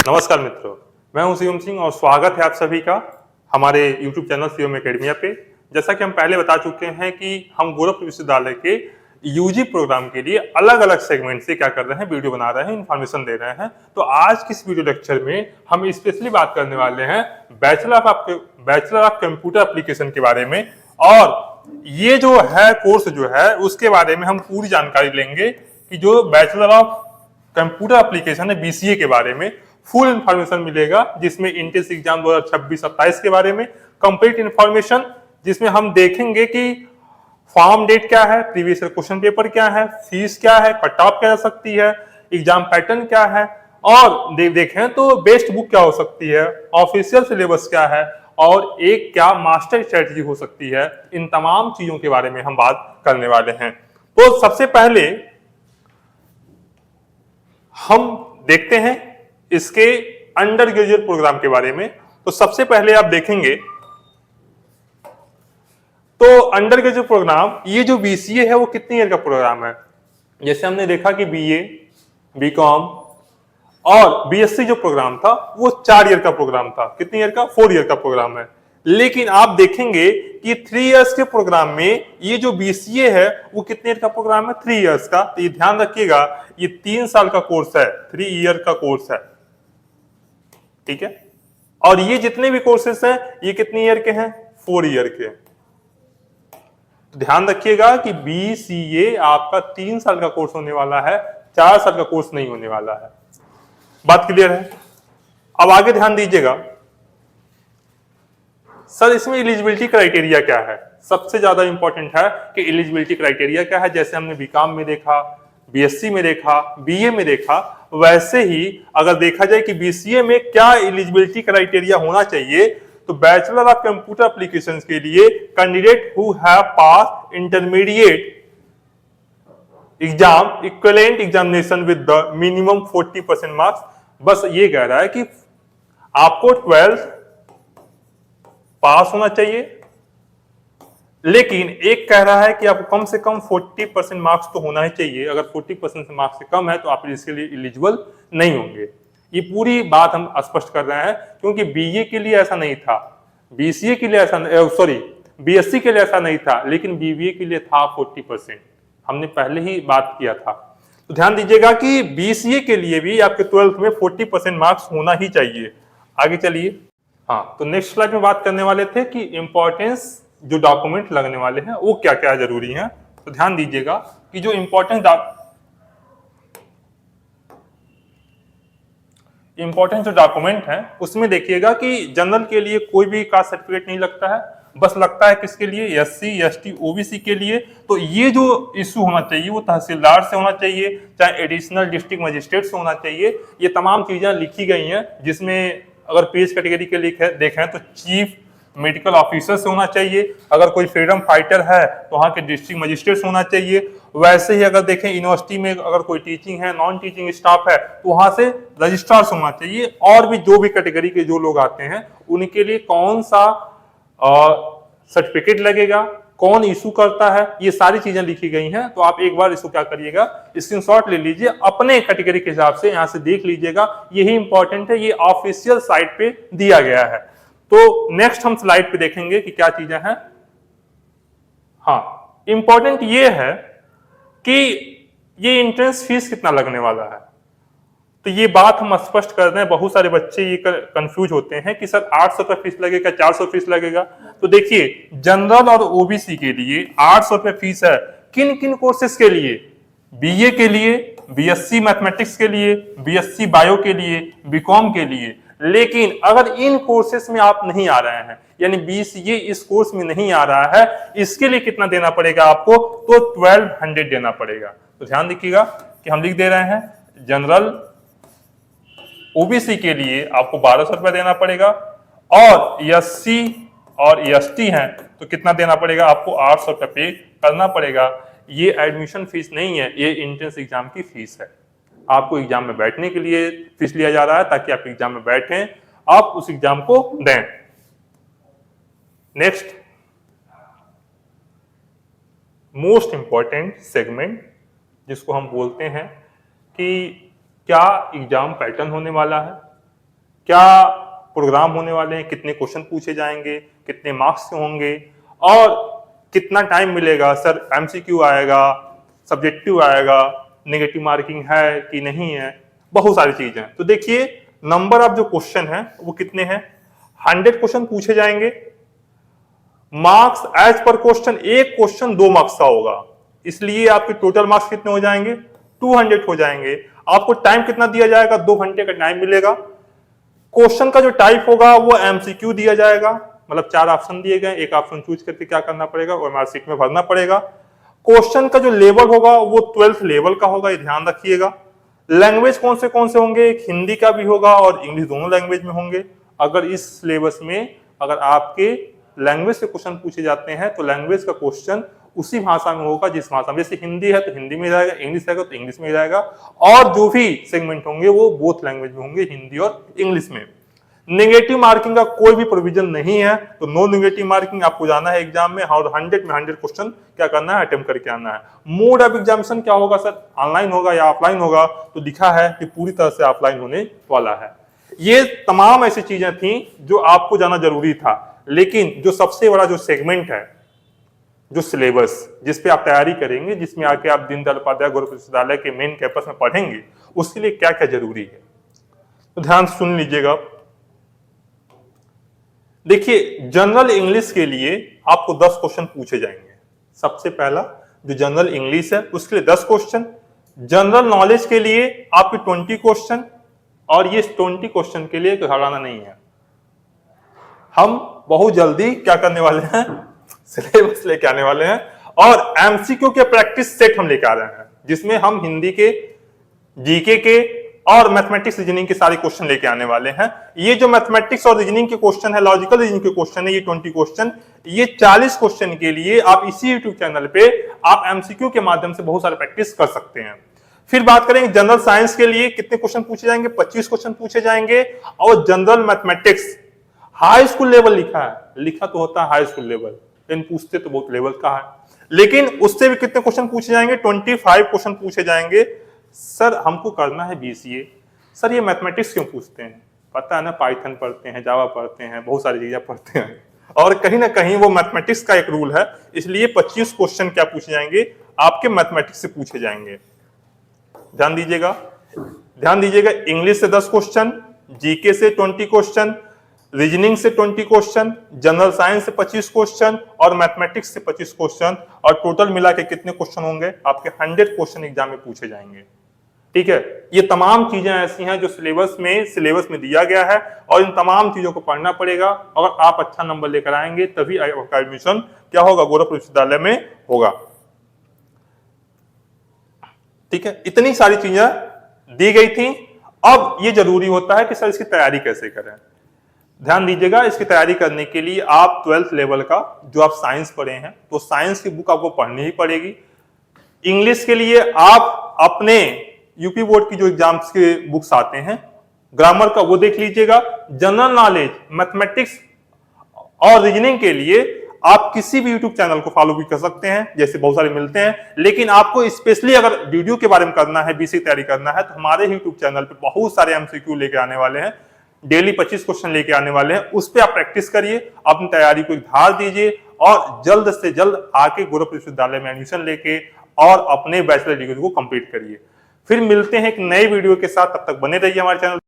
नमस्कार मित्रों, मैं हूं शिवम सिंह और स्वागत है आप सभी का हमारे YouTube चैनल शिवम एकेडमिया पे। जैसा कि हम पहले बता चुके हैं कि हम गोरखपुर विश्वविद्यालय के यूजी प्रोग्राम के लिए अलग अलग सेगमेंट से क्या कर रहे हैं, वीडियो बना रहे हैं, इन्फॉर्मेशन दे रहे हैं। तो आज की इस वीडियो लेक्चर में हम स्पेशली बात करने वाले हैं बैचलर ऑफ कंप्यूटर एप्लीकेशन के बारे में। और ये जो है कोर्स जो है उसके बारे में हम पूरी जानकारी लेंगे कि जो बैचलर ऑफ कंप्यूटर एप्लीकेशन है बीसीए के बारे में फुल इंफॉर्मेशन मिलेगा, जिसमें इंट्रेंस एग्जाम 2026-27 के बारे में कंप्लीट इंफॉर्मेशन, जिसमें हम देखेंगे कि फॉर्म डेट क्या है, प्रीवियस क्वेश्चन पेपर क्या है, फीस क्या है, कट ऑफ क्या हो सकती है, एग्जाम पैटर्न क्या है, और देखें तो बेस्ट बुक क्या हो सकती है, ऑफिशियल सिलेबस क्या है, और एक क्या मास्टर स्ट्रेटजी हो सकती है। इन तमाम चीजों के बारे में हम बात करने वाले हैं। तो सबसे पहले हम देखते हैं इसके अंडर ग्रेजुएट प्रोग्राम के बारे में। तो सबसे पहले आप देखेंगे तो अंडर ग्रेजुएट प्रोग्राम, ये जो बीसीए है वो कितनी ईयर का प्रोग्राम है। जैसे हमने देखा कि बीए, बीकॉम और बीएससी जो प्रोग्राम था वो 4 ईयर का प्रोग्राम था। कितनी ईयर का? 4 ईयर का प्रोग्राम है। लेकिन आप देखेंगे कि 3 इयर्स के प्रोग्राम में ये जो बीसीए है वो कितने ईयर का प्रोग्राम है? 3 इयर्स का। तो ये ध्यान रखिएगा, ये 3 साल का कोर्स है, 3 ईयर का कोर्स है, ठीक है। और ये जितने भी कोर्सेस हैं ये कितने ईयर के हैं? 4 ईयर के। तो ध्यान रखिएगा कि बीसीए आपका 3 साल का कोर्स होने वाला है, 4 साल का कोर्स नहीं होने वाला है। बात क्लियर है? अब आगे ध्यान दीजिएगा, सर इसमें एलिजिबिलिटी क्राइटेरिया क्या है। सबसे ज्यादा इंपॉर्टेंट है कि एलिजिबिलिटी क्राइटेरिया क्या है। जैसे हमने बीकॉम में देखा, बीएससी में देखा, बीए में देखा, वैसे ही अगर देखा जाए कि बीसीए में क्या एलिजिबिलिटी क्राइटेरिया होना चाहिए, तो बैचलर ऑफ कंप्यूटर एप्लीकेशन के लिए candidate who have pass intermediate exam equivalent examination with the minimum 40% marks. बस ये कह रहा है कि आपको 12th पास होना चाहिए, लेकिन एक कह रहा है कि आपको कम से कम 40% मार्क्स तो होना ही चाहिए। अगर 40% मार्क्स से कम है तो आप इसके लिए एलिजिबल नहीं होंगे। ये पूरी बात हम स्पष्ट कर रहे हैं, क्योंकि बीए के लिए ऐसा नहीं था, बीसीए के लिए ऐसा, बीएससी के लिए ऐसा नहीं था, लेकिन बीबीए के लिए था 40%। हमने पहले ही बात किया था। तो ध्यान दीजिएगा कि बीसीए के लिए भी आपके 12th में 40% मार्क्स होना ही चाहिए। आगे चलिए। हाँ, तो नेक्स्ट स्लाइड में बात करने वाले थे कि इंपॉर्टेंस जो डॉक्यूमेंट लगने वाले हैं वो क्या क्या जरूरी हैं। तो ध्यान दीजिएगा कि जो इंपॉर्टेंट जो डॉक्यूमेंट है उसमें देखिएगा कि जनरल के लिए कोई भी कास्ट सर्टिफिकेट नहीं लगता है, बस लगता है किसके लिए? एससी, एसटी, ओबीसी के लिए। तो ये जो इश्यू होना चाहिए वो तहसीलदार से होना चाहिए, चाहे एडिशनल डिस्ट्रिक्ट मजिस्ट्रेट से होना चाहिए। ये तमाम चीजें लिखी गई हैं, जिसमें अगर पेज कैटेगरी के लिए देखें तो चीफ मेडिकल ऑफिसर से होना चाहिए। अगर कोई फ्रीडम फाइटर है तो वहाँ के डिस्ट्रिक्ट मजिस्ट्रेट से होना चाहिए। वैसे ही अगर देखें यूनिवर्सिटी में अगर कोई टीचिंग है, नॉन टीचिंग स्टाफ है, तो वहां से रजिस्ट्रार से होना चाहिए। और भी जो भी कैटेगरी के जो लोग आते हैं उनके लिए कौन सा सर्टिफिकेट लगेगा, कौन इशू करता है, ये सारी चीजें लिखी गई हैं। तो आप एक बार इसको क्या करिएगा, स्क्रीनशॉट ले लीजिए, अपने कैटेगरी के हिसाब से यहां से देख लीजिएगा। यही इंपॉर्टेंट है, ये ऑफिशियल साइट पे दिया गया है। तो नेक्स्ट हम स्लाइड पे देखेंगे कि क्या चीजें हैं। हाँ, इंपॉर्टेंट ये है कि ये एंट्रेंस फीस कितना लगने वाला है। तो ये बात हम स्पष्ट कर रहे हैं। बहुत सारे बच्चे ये कंफ्यूज होते हैं कि सर 800 रुपये फीस लगेगा, 400 फीस लगेगा। तो देखिए, जनरल और ओबीसी के लिए 800 रुपये फीस है। किन किन कोर्सेज के लिए? बीए के लिए, बीएससी मैथमेटिक्स के लिए, बीएससी बायो के लिए, बीकॉम के लिए। लेकिन अगर इन कोर्सेज में आप नहीं आ रहे हैं, यानी बीसीए इस कोर्स में नहीं आ रहा है, इसके लिए कितना देना पड़ेगा आपको? तो 1200 देना पड़ेगा। तो ध्यान रखिएगा कि हम लिख दे रहे हैं, जनरल ओबीसी के लिए आपको 1200 रुपया देना पड़ेगा, और एससी और एसटी हैं तो कितना देना पड़ेगा आपको? 800 रुपया पे करना पड़ेगा। ये एडमिशन फीस नहीं है, ये एंट्रेंस एग्जाम की फीस है। आपको एग्जाम में बैठने के लिए फीस लिया जा रहा है, ताकि आप एग्जाम में बैठें, आप उस एग्जाम को दें। नेक्स्ट, मोस्ट इंपॉर्टेंट सेगमेंट जिसको हम बोलते हैं कि क्या एग्जाम पैटर्न होने वाला है, क्या प्रोग्राम होने वाले हैं, कितने क्वेश्चन पूछे जाएंगे, कितने मार्क्स के होंगे और कितना टाइम मिलेगा, सर एमसीक्यू आएगा, सब्जेक्टिव आएगा, नेगेटिव मार्किंग है कि नहीं है, बहुत सारी चीजें। तो देखिए नंबर ऑफ जो क्वेश्चन है वो कितने हैं, 100 क्वेश्चन पूछे जाएंगे। मार्क्स एज पर क्वेश्चन, एक क्वेश्चन 2 मार्क्स का होगा, इसलिए आपके टोटल मार्क्स कितने हो जाएंगे, 200 हो जाएंगे। आपको टाइम कितना दिया जाएगा, 2 घंटे का टाइम मिलेगा। क्वेश्चन का जो टाइप होगा वो एमसीक्यू दिया जाएगा, मतलब 4 ऑप्शन दिए गए, एक ऑप्शन चूज करके क्या करना पड़ेगा, ओएमआर शीट में भरना पड़ेगा। क्वेश्चन का जो लेवल होगा वो 12th लेवल का होगा, ये ध्यान रखिएगा। लैंग्वेज कौन से होंगे, एक हिंदी का भी होगा और इंग्लिश, दोनों लैंग्वेज में होंगे। अगर इस सिलेबस में अगर आपके लैंग्वेज से क्वेश्चन पूछे जाते हैं तो लैंग्वेज का क्वेश्चन उसी भाषा में होगा जिस भाषा में, जैसे हिंदी है तो हिंदी में जाएगा, इंग्लिश है तो इंग्लिश में जाएगा, और जो भी सेगमेंट होंगे वो बोथ लैंग्वेज में होंगे, हिंदी और इंग्लिश में। नेगेटिव मार्किंग का कोई भी प्रोविजन नहीं है, तो नो नेगेटिव मार्किंग, आपको जाना है एग्जाम में और 100 में 100 क्वेश्चन क्या करना है, अटेम्प्ट करके आना है। मोड ऑफ एग्जामिनेशन क्या होगा सर, ऑनलाइन होगा या ऑफलाइन होगा, तो लिखा है कि पूरी तरह से ऑफलाइन होने वाला है। ये तमाम ऐसी चीजें थी जो आपको जाना जरूरी था, लेकिन जो सबसे बड़ा जो सेगमेंट है, जो सिलेबस जिस पे आप तैयारी करेंगे, जिसमें आके आप दीनदयाल उपाध्याय गोरखपुर विश्वविद्यालय के मेन कैंपस में पढ़ेंगे, उसके लिए क्या क्या जरूरी है, तो ध्यान से सुन लीजिएगा। देखिए जनरल इंग्लिश के लिए आपको 10 क्वेश्चन पूछे जाएंगे। सबसे पहला जो जनरल इंग्लिश है उसके लिए 10 क्वेश्चन, जनरल नॉलेज के लिए आपके 20 क्वेश्चन, और ये 20 क्वेश्चन के लिए घबराना नहीं है, हम बहुत जल्दी क्या करने वाले हैं, सिलेबस लेके आने वाले हैं, और एमसीक्यू के प्रैक्टिस सेट हम लेके आ रहे हैं, जिसमें हम हिंदी के, जीके के और मैथमेटिक्स रीजनिंग के सारे क्वेश्चन लेके आने वाले हैं। ये जो मैथमेटिक्स और रीजनिंग के क्वेश्चन है, लॉजिकल रीजनिंग के क्वेश्चन है, ये 20 क्वेश्चन, ये 40 क्वेश्चन के लिए आप इसी यूट्यूब चैनल पे आप एमसीक्यू के माध्यम से बहुत सारे प्रैक्टिस कर सकते हैं। फिर बात करेंगे जनरल साइंस के लिए कितने क्वेश्चन पूछे जाएंगे, 25 क्वेश्चन पूछे जाएंगे। और general mathematics high school level लिखा है, लिखा तो होता है हाई स्कूल लेवल, लेकिन पूछते तो बहुत लेवल का है, लेकिन उससे भी कितने क्वेश्चन पूछे जाएंगे, 25 क्वेश्चन पूछे जाएंगे। सर हमको करना है बीसीए, सर ये मैथमेटिक्स क्यों पूछते हैं, पता है ना, पाइथन पढ़ते हैं, जावा पढ़ते हैं, बहुत सारी चीजें पढ़ते हैं, और कहीं ना कहीं वो मैथमेटिक्स का एक रूल है, इसलिए 25 क्वेश्चन क्या पूछे जाएंगे, आपके मैथमेटिक्स से पूछे जाएंगे। ध्यान दीजिएगा, ध्यान दीजिएगा, इंग्लिश से 10 क्वेश्चन, जीके से 20 क्वेश्चन, रीजनिंग से 20 क्वेश्चन, जनरल साइंस से 25 क्वेश्चन और मैथमेटिक्स से 25 क्वेश्चन, और टोटल मिला के कितने क्वेश्चन होंगे, आपके 100 क्वेश्चन एग्जाम में पूछे जाएंगे। ठीक है, ये तमाम चीजें ऐसी हैं जो सिलेबस में दिया गया है, और इन तमाम चीजों को पढ़ना पड़ेगा। अगर आप अच्छा नंबर लेकर आएंगे तभी आपका एडमिशन क्या होगा, गोरखपुर विश्वविद्यालय में होगा। ठीक है, इतनी सारी चीजें दी गई थी। अब ये जरूरी होता है कि सर इसकी तैयारी कैसे करें। ध्यान दीजिएगा, इसकी तैयारी करने के लिए आप 12th लेवल का जो आप साइंस पढ़े हैं तो साइंस की बुक आपको पढ़नी ही पड़ेगी। इंग्लिश के लिए आप अपने यूपी बोर्ड की जो एग्जाम्स के बुक्स आते हैं, ग्रामर का वो देख लीजिएगा। जनरल नॉलेज, मैथमेटिक्स और रीजनिंग के लिए आप किसी भी यूट्यूब चैनल को फॉलो भी कर सकते हैं, जैसे बहुत सारे मिलते हैं, लेकिन आपको स्पेशली अगर वीडियो के बारे में करना है, बीसी तैयारी करना है, तो हमारे यूट्यूब चैनल पे बहुत सारे एमसीक्यू लेके आने वाले हैं, डेली 25 क्वेश्चन लेके आने वाले हैं, उस पर आप प्रैक्टिस करिए, अपनी तैयारी को धार दीजिए और जल्द से जल्द आके गोरखपुर विश्वविद्यालय में एडमिशन लेके और अपने बैचलर डिग्री को कंप्लीट करिए। फिर मिलते हैं एक नए वीडियो के साथ, तब तक बने रहिए हमारे चैनल।